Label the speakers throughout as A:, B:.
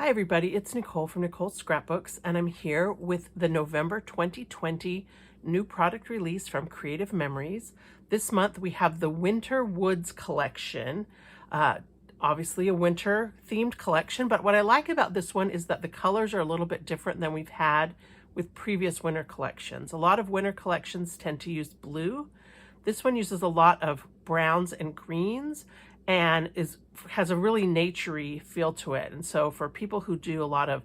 A: Hi everybody, it's Nicole from Nicole's Scrapbooks, and I'm here with the November 2020 new product release from Creative Memories. This month we have the Winter Woods collection, obviously a winter themed collection, but what I like about this one is that the colors are a little bit different than we've had with previous winter collections. A lot of winter collections tend to use blue. This one uses a lot of browns and greens and has a really naturey feel to it. And so for people who do a lot of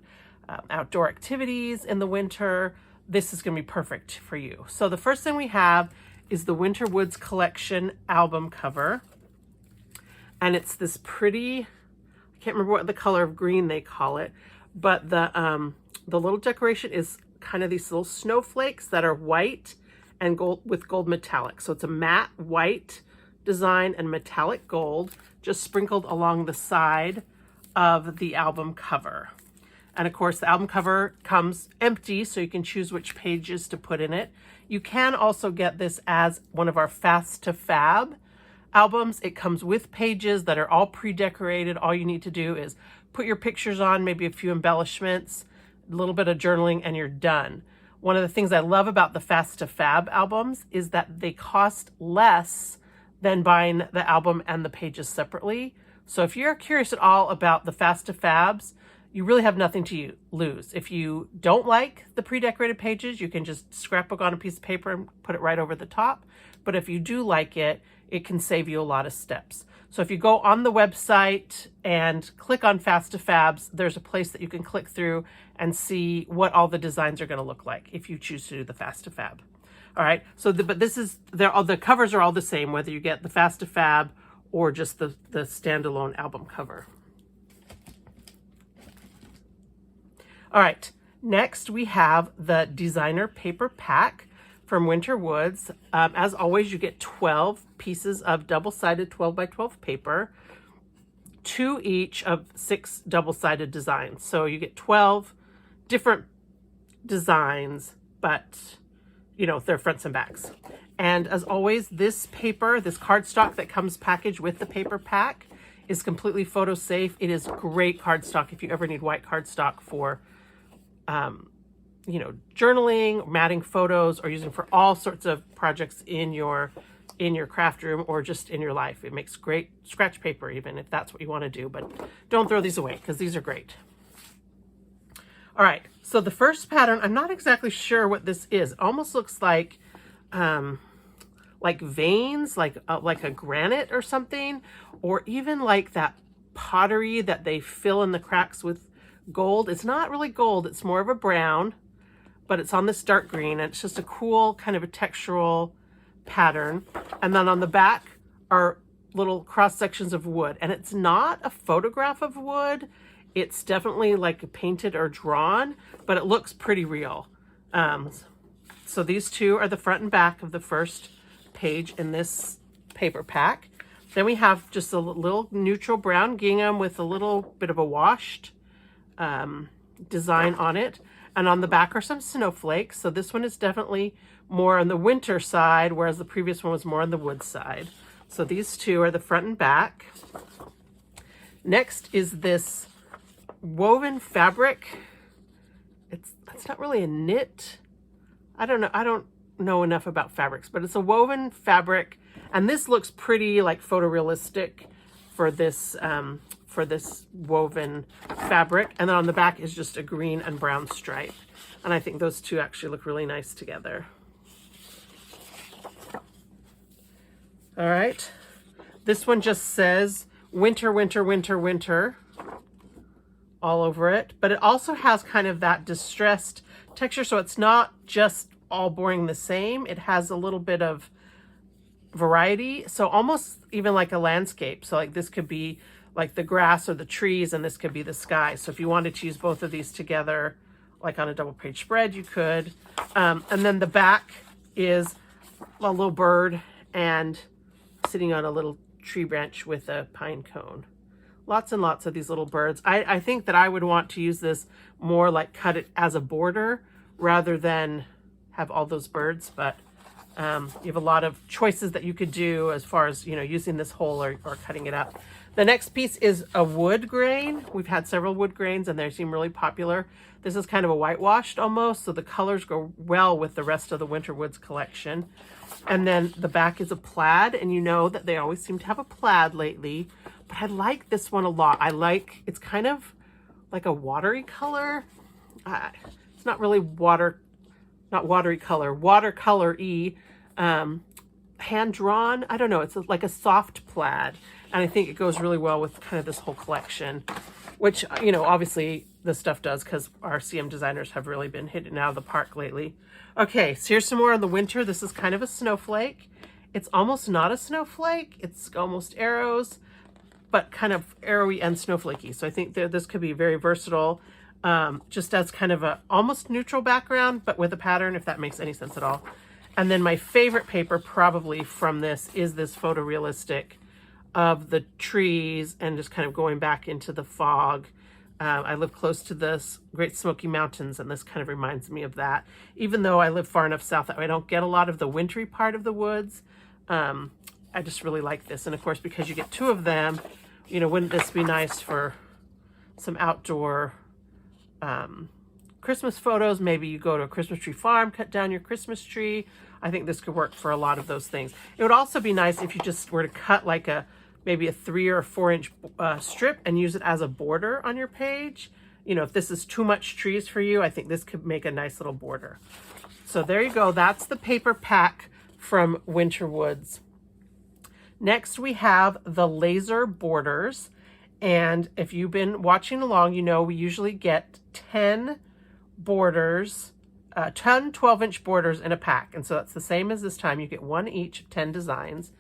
A: outdoor activities in the winter, this is going to be perfect for you. So the first thing we have is the Winter Woods collection album cover. And it's this pretty, I can't remember what the color of green they call it, but the little decoration is kind of these little snowflakes that are white and gold with gold metallic. So it's a matte white design and metallic gold just sprinkled along the side of the album cover. And of course the album cover comes empty, so you can choose which pages to put in it. You can also get this as one of our Fast to Fab albums. It comes with pages that are all pre-decorated. All you need to do is put your pictures on, maybe a few embellishments, a little bit of journaling, and you're done. One of the things I love about the Fast to Fab albums is that they cost less than buying the album and the pages separately. So if you're curious at all about the Fast to Fabs, you really have nothing to lose. If you don't like the pre-decorated pages, you can just scrapbook on a piece of paper and put it right over the top. But if you do like it, it can save you a lot of steps. So if you go on the website and click on Fast to Fabs, there's a place that you can click through and see what all the designs are going to look like if you choose to do the Fast to Fab. All right, so but this is, the covers are all the same, whether you get the Fast to Fab or just the standalone album cover. All right, next we have the designer paper pack from Winter Woods. As always, you get 12 pieces of double-sided 12 by 12 paper, 2 each of 6 double-sided designs. So you get 12 different designs, but you know, they're fronts and backs. And as always, this paper, this cardstock that comes packaged with the paper pack is completely photo safe. It is great cardstock if you ever need white cardstock for, you know, journaling, matting photos, or using for all sorts of projects in your craft room or just in your life. It makes great scratch paper, even if that's what you want to do, but don't throw these away because these are great. All right, so the first pattern, I'm not exactly sure what this is. It almost looks like veins, like a granite or something, or even like that pottery that they fill in the cracks with gold. It's not really gold, it's more of a brown, but it's on this dark green, and it's just a cool kind of a textural pattern. And then on the back are little cross sections of wood, and it's not a photograph of wood. It's definitely like painted or drawn, but it looks pretty real. So these two are the front and back of the first page in this paper pack. Then we have just a little neutral brown gingham with a little bit of a washed design on it. And on the back are some snowflakes. So this one is definitely more on the winter side, whereas the previous one was more on the wood side. So these two are the front and back. Next is this woven fabric. It's not really a knit. I don't know enough about fabrics, but it's a woven fabric, and this looks pretty like photorealistic for this woven fabric. And then on the back is just a green and brown stripe, and I think those two actually look really nice together. All right, this one just says winter, winter, winter, winter all over it, but it also has kind of that distressed texture, so it's not just all boring the same. It has a little bit of variety, so almost even like a landscape. So like this could be like the grass or the trees, and this could be the sky. So if you wanted to use both of these together, like on a double page spread, you could. And then the back is a little bird and sitting on a little tree branch with a pine cone. Lots and lots of these little birds. I think that I would want to use this more like cut it as a border rather than have all those birds, but you have a lot of choices that you could do as far as, you know, using this whole or cutting it up. The next piece is a wood grain. We've had several wood grains and they seem really popular. This is kind of a whitewashed almost, so the colors go well with the rest of the Winter Woods collection. And then the back is a plaid, and you know that they always seem to have a plaid lately, but I like this one a lot. It's kind of like a watery color. It's not really not watery color, watercolor-y, hand-drawn. I don't know, it's like a soft plaid. And I think it goes really well with kind of this whole collection, which, you know, obviously this stuff does because our CM designers have really been hitting out of the park lately. Okay, so here's some more on the winter. This is kind of a snowflake. It's almost not a snowflake. It's almost arrows, but kind of arrowy and snowflakey. So I think that this could be very versatile, just as kind of a almost neutral background, but with a pattern, if that makes any sense at all. And then my favorite paper probably from this is this photorealistic of the trees and just kind of going back into the fog. I live close to the Great Smoky Mountains, and this kind of reminds me of that. Even though I live far enough south that I don't get a lot of the wintry part of the woods, I just really like this. And of course, because you get two of them, you know, wouldn't this be nice for some outdoor Christmas photos? Maybe you go to a Christmas tree farm, cut down your Christmas tree. I think this could work for a lot of those things. It would also be nice if you just were to cut like maybe a 3 or 4 inch strip and use it as a border on your page. You know, if this is too much trees for you, I think this could make a nice little border. So there you go. That's the paper pack from Winter Woods. Next, we have the laser borders. And if you've been watching along, you know we usually get 10 borders, 10 12-inch borders in a pack. And so that's the same as this time. You get one each of 10 designs.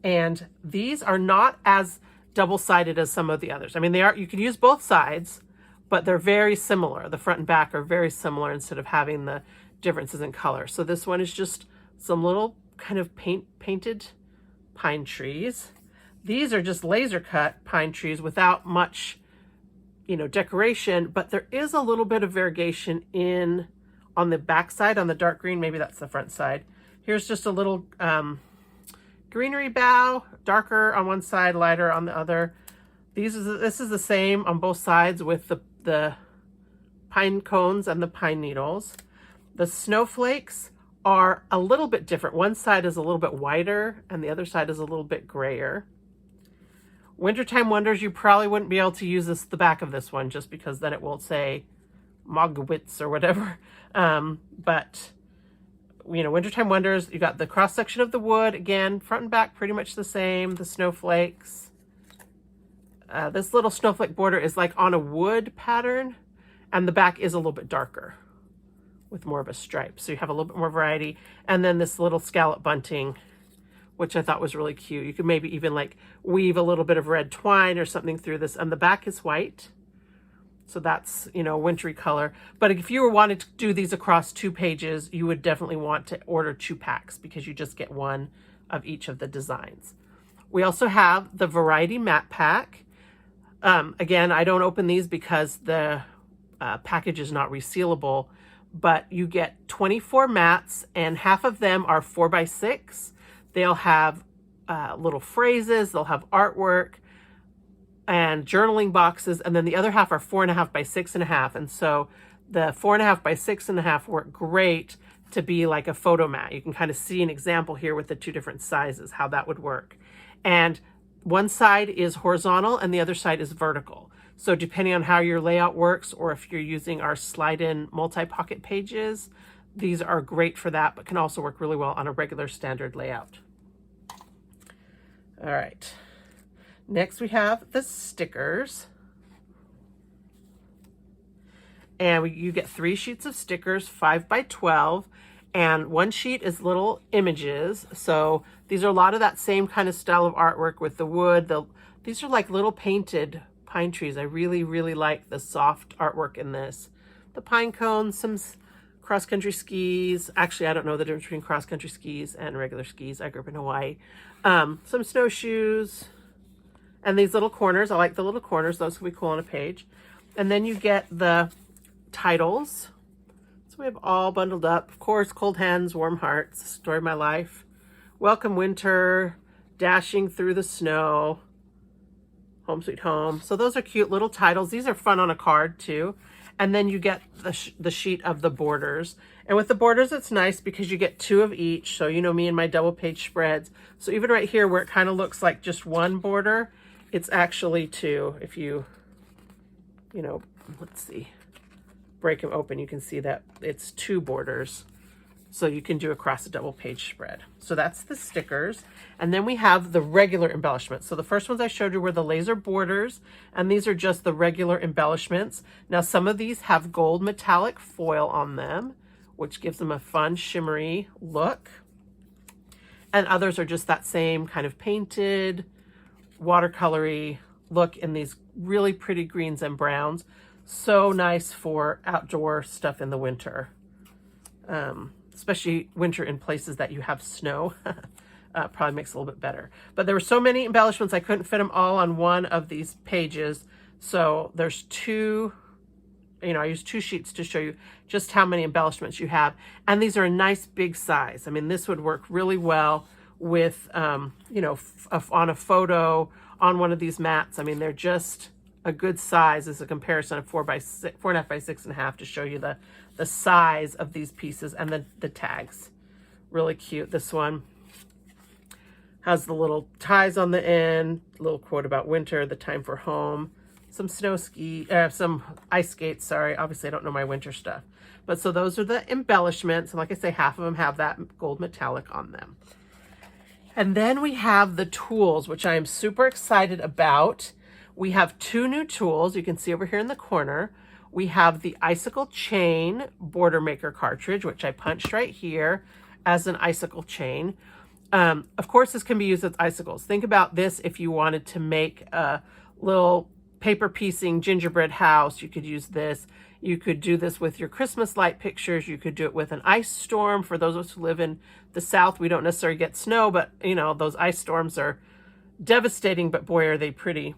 A: And these are not as double-sided as some of the others. I mean, you can use both sides, but they're very similar. The front and back are very similar instead of having the differences in color. So this one is just some little kind of painted pine trees. These are just laser cut pine trees without much, you know, decoration, but there is a little bit of variegation on the back side, on the dark green. Maybe that's the front side. Here's just a little greenery bough, darker on one side, lighter on the other. This is the same on both sides with the pine cones and the pine needles. The snowflakes are a little bit different. One side is a little bit whiter and the other side is a little bit grayer. Wintertime Wonders, you probably wouldn't be able to use the back of this one just because then it will say Mogwitz or whatever. But you know, Wintertime Wonders, you got the cross section of the wood, again, front and back pretty much the same, the snowflakes. This little snowflake border is like on a wood pattern, and the back is a little bit darker with more of a stripe. So you have a little bit more variety. And then this little scallop bunting, which I thought was really cute. You could maybe even like weave a little bit of red twine or something through this, and the back is white. So that's, you know, wintry color. But if you were wanting to do these across 2 pages, you would definitely want to order 2 packs because you just get one of each of the designs. We also have the Variety Matte Pack. Again, I don't open these because the package is not resealable, but you get 24 mats and half of them are 4x6. They'll have little phrases, they'll have artwork, and journaling boxes, and then the other half are 4.5 by 6.5. And so the 4.5 by 6.5 work great to be like a photo mat. You can kind of see an example here with the 2 different sizes, how that would work. And one side is horizontal and the other side is vertical. So depending on how your layout works, or if you're using our slide-in multi-pocket pages, these are great for that, but can also work really well on a regular standard layout. All right. Next, we have the stickers. And you get 3 sheets of stickers, 5 by 12, and one sheet is little images. So these are a lot of that same kind of style of artwork with the wood. These are like little painted pine trees. I really, really like the soft artwork in this. The pine cones, some cross-country skis. Actually, I don't know the difference between cross-country skis and regular skis. I grew up in Hawaii. Some snowshoes. And these little corners, I like the little corners. Those can be cool on a page. And then you get the titles. So we have all bundled up. Of course, Cold Hands, Warm Hearts, Story of My Life. Welcome Winter, Dashing Through the Snow. Home Sweet Home. So those are cute little titles. These are fun on a card too. And then you get the sheet of the borders. And with the borders, it's nice because you get 2 of each. So you know me and my double page spreads. So even right here where it kind of looks like just one border, it's actually 2. If you know, let's see, break them open, you can see that it's 2 borders. So you can do across a double page spread. So that's the stickers. And then we have the regular embellishments. So the first ones I showed you were the laser borders, and these are just the regular embellishments. Now some of these have gold metallic foil on them, which gives them a fun shimmery look. And others are just that same kind of painted, watercolory look in these really pretty greens and browns. So nice for outdoor stuff in the winter. Especially winter in places that you have snow. Probably makes it a little bit better. But there were so many embellishments, I couldn't fit them all on one of these pages. So there's 2, I used 2 sheets to show you just how many embellishments you have. And these are a nice big size. I mean, this would work really well with, on a photo, on one of these mats. I mean, they're just a good size as a comparison of 4.5 by 6.5 to show you the size of these pieces and the tags. Really cute. This one has the little ties on the end, little quote about winter, the time for home, some some ice skates, sorry. Obviously I don't know my winter stuff. But so those are the embellishments. And like I say, half of them have that gold metallic on them. And then we have the tools, which I am super excited about. We have 2 new tools. You can see over here in the corner. We have the Icicle chain border maker cartridge, which I punched right here as an icicle chain. Of course, this can be used as icicles. Think about this if you wanted to make a little paper piecing gingerbread house. You could use this. You could do this with your Christmas light pictures. You could do it with an ice storm. For those of us who live in the South, we don't necessarily get snow, but those ice storms are devastating, but boy, are they pretty.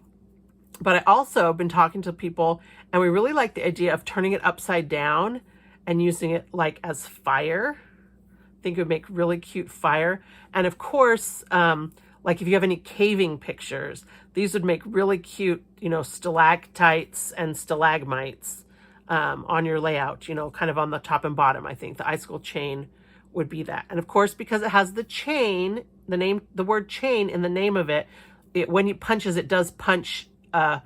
A: But I also been talking to people, and we really like the idea of turning it upside down and using it like as fire. I think it would make really cute fire. And of course, like if you have any caving pictures, these would make really cute, stalactites and stalagmites on your layout, kind of on the top and bottom. I think the Icicle chain would be that. And of course, because it has the chain, the word chain in the name of it, when it punches, it does punch a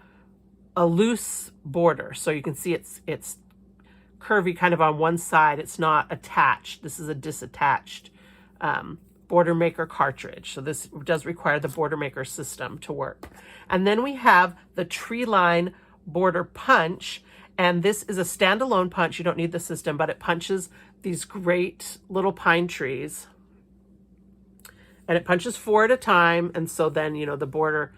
A: loose border. So you can see it's curvy kind of on one side. It's not attached. This is a disattached border maker cartridge. So this does require the border maker system to work. And then we have the Treeline border punch. And this is a standalone punch. You don't need the system, but it punches these great little pine trees. And it punches 4 at a time. And so then, the border,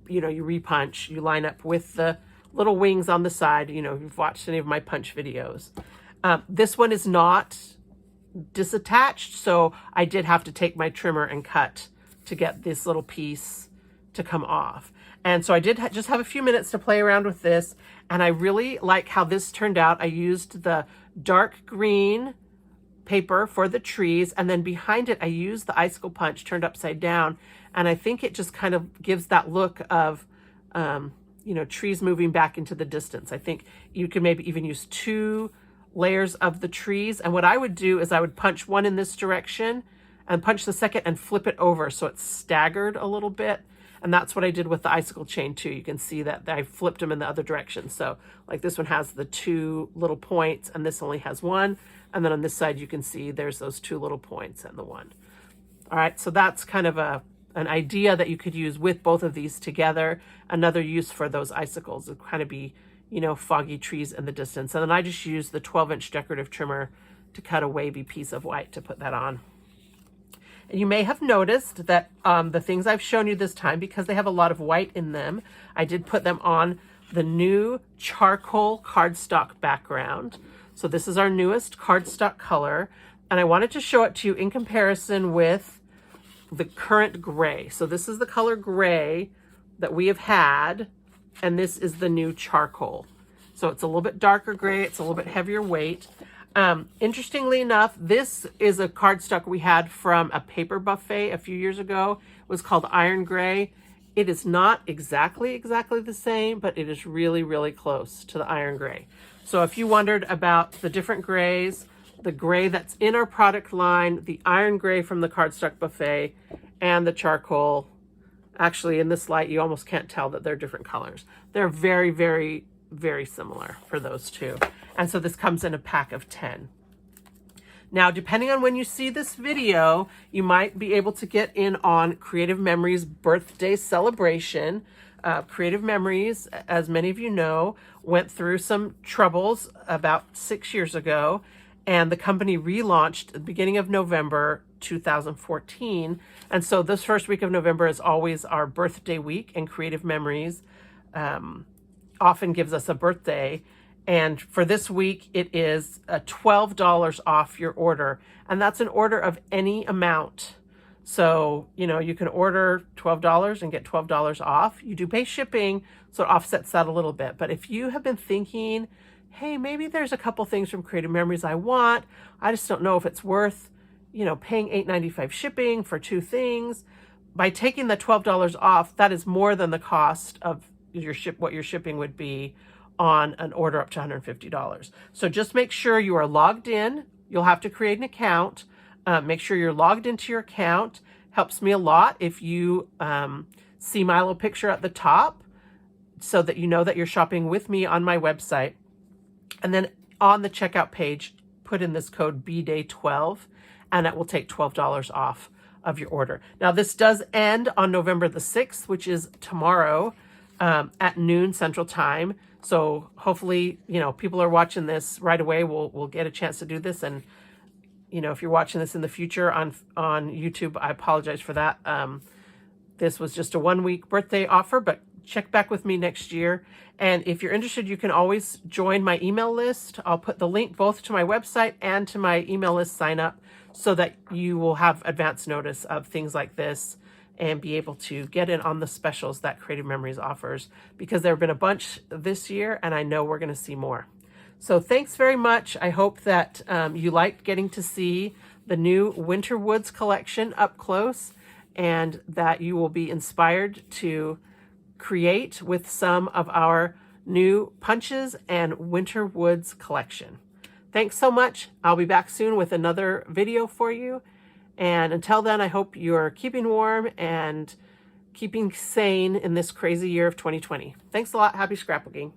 A: you repunch, you line up with the little wings on the side. If you've watched any of my punch videos. This one is not disattached, so I did have to take my trimmer and cut to get this little piece to come off. And so I did just have a few minutes to play around with this, and I really like how this turned out. I used the dark green paper for the trees, and then behind it I used the icicle punch turned upside down, and I think it just kind of gives that look of trees moving back into the distance. I think you could maybe even use 2 layers of the trees. And what I would do is I would punch one in this direction and punch the second and flip it over so it's staggered a little bit. And that's what I did with the icicle chain too. You can see that I flipped them in the other direction. So like this one has the 2 little points and this only has 1. And then on this side, you can see there's those 2 little points and the 1. All right, so that's kind of an idea that you could use with both of these together. Another use for those icicles would kind of be, foggy trees in the distance. And then I just used the 12-inch decorative trimmer to cut a wavy piece of white to put that on. And you may have noticed that the things I've shown you this time, because they have a lot of white in them, I did put them on the new charcoal cardstock background. So this is our newest cardstock color. And I wanted to show it to you in comparison with the current gray. So this is the color gray that we have had, and this is the new charcoal. So it's a little bit darker gray, it's a little bit heavier weight. Interestingly enough, this is a cardstock we had from a paper buffet a few years ago. It was called Iron Gray. It is not exactly the same, but it is really, really close to the iron gray. So if you wondered about the different grays, the gray that's in our product line, the iron gray from the Cardstock Buffet, and the charcoal, actually in this light, you almost can't tell that they're different colors. They're very, very, very similar for those two. And so this comes in a pack of 10. Now, depending on when you see this video, you might be able to get in on Creative Memories birthday celebration. Creative Memories, as many of you know, went through some troubles about 6 years ago, and the company relaunched at the beginning of November 2014. And so this first week of November is always our birthday week, and Creative Memories often gives us a birthday. And for this week, it is $12 off your order. And that's an order of any amount. So, you know, you can order $12 and get $12 off. You do pay shipping, so it offsets that a little bit. But if you have been thinking, hey, maybe there's a couple things from Creative Memories I want, I just don't know if it's worth, you know, paying $8.95 shipping for 2 things. By taking the $12 off, that is more than the cost of what your shipping would be on an order up to $150. So just make sure you are logged in. You'll have to create an account. Make sure you're logged into your account. Helps me a lot if you see my little picture at the top so that you know that you're shopping with me on my website. And then on the checkout page, put in this code BDAY12 and it will take $12 off of your order. Now this does end on November the 6th, which is tomorrow at noon Central Time. So hopefully, you know, people are watching this right away. We'll get a chance to do this. And, you know, if you're watching this in the future on YouTube, I apologize for that. This was just a 1-week birthday offer, but check back with me next year. And if you're interested, you can always join my email list. I'll put the link both to my website and to my email list sign up so that you will have advance notice of things like this and be able to get in on the specials that Creative Memories offers, because there have been a bunch this year and I know we're going to see more. So thanks very much. I hope that you liked getting to see the new Winter Woods collection up close and that you will be inspired to create with some of our new punches and Winter Woods collection. Thanks so much. I'll be back soon with another video for you. And until then, I hope you're keeping warm and keeping sane in this crazy year of 2020. Thanks a lot. Happy scrapbooking.